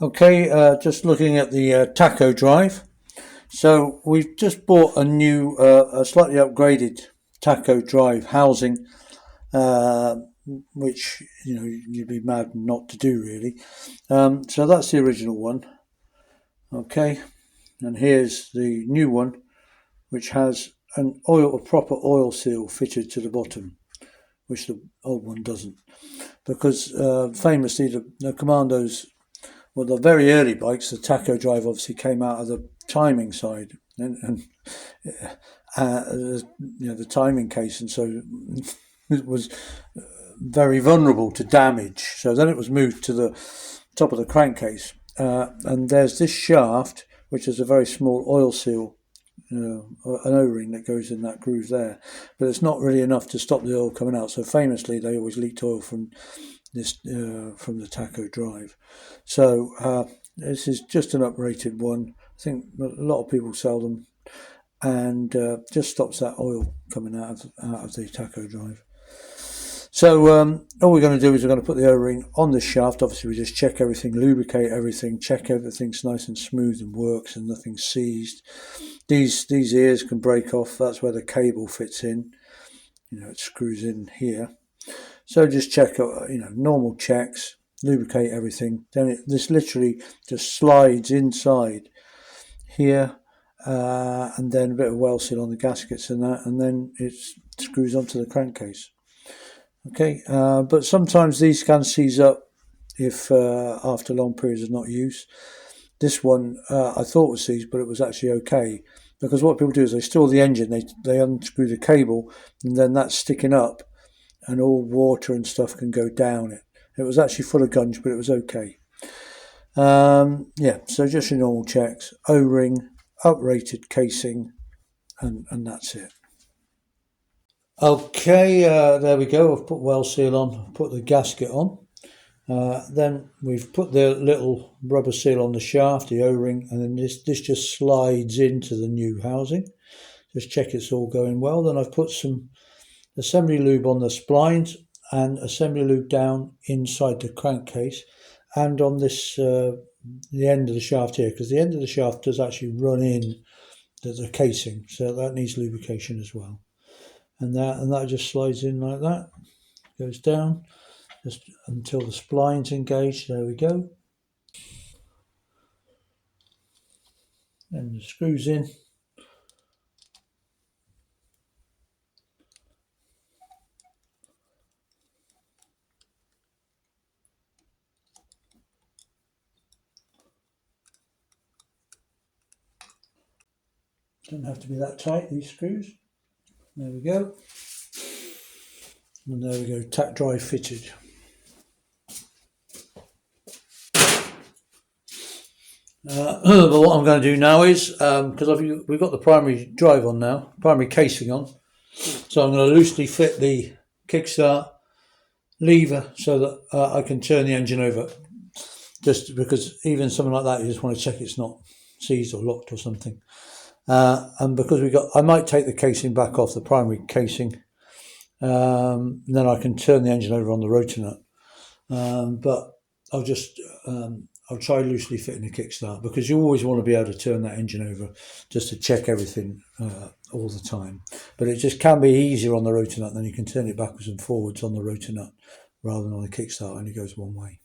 Okay, just looking at the Tacho drive. So we've just bought a new, a slightly upgraded Tacho drive housing, uh, which you'd be mad not to do really. So that's the original one. Okay, and here's the new one, which has a proper oil seal fitted to the bottom, which the old one doesn't, because famously the Commandos. Well, the very early bikes, the Tacho drive obviously came out of the timing side, and the timing case, and so it was very vulnerable to damage. So then it was moved to the top of the crankcase, and there's this shaft, which is a very small oil seal, an O-ring that goes in that groove there, but it's not really enough to stop the oil coming out. So famously, they always leaked oil from from the Tacho drive. So this is just an uprated one. I think a lot of people sell them, and just stops that oil coming out of the Tacho drive. So all we're going to do is we're going to put the O-ring on the shaft. Obviously, we just check everything, lubricate everything, check everything's nice and smooth and works and nothing's seized. These ears can break off. That's where the cable fits in. It screws in here. So just check, normal checks, lubricate everything. Then this literally just slides inside here, and then a bit of well seal on the gaskets and that, and then it screws onto the crankcase. Okay, but sometimes these can seize up if after long periods of not use. This one I thought was seized, but it was actually okay, because what people do is they store the engine, they unscrew the cable, and then that's sticking up, and all water and stuff can go down it. It was actually full of gunge, but it was okay. So just your normal checks, O-ring, uprated casing, and that's it. Okay, there we go. I've put well seal on, put the gasket on. Then we've put the little rubber seal on the shaft, the O-ring, and then this just slides into the new housing. Just check it's all going well. Then I've put some assembly lube on the splines and assembly lube down inside the crankcase and on this the end of the shaft here, because the end of the shaft does actually run in the casing, so that needs lubrication as well. And that just slides in like that, goes down just until the spline's engaged. There we go. And the screws in. Don't have to be that tight, these screws. There we go. And there we go, tack drive fitted. But what I'm going to do now is, because we've got the primary drive on now, primary casing on, so I'm going to loosely fit the kickstart lever so that I can turn the engine over. Just because even something like that, you just want to check it's not seized or locked or something. And because I might take the casing back off, the primary casing, then I can turn the engine over on the rotor nut. But I'll try loosely fitting the kickstart, because you always want to be able to turn that engine over just to check everything all the time. But it just can be easier on the rotor nut, then you can turn it backwards and forwards on the rotor nut rather than on the kickstart, only goes one way.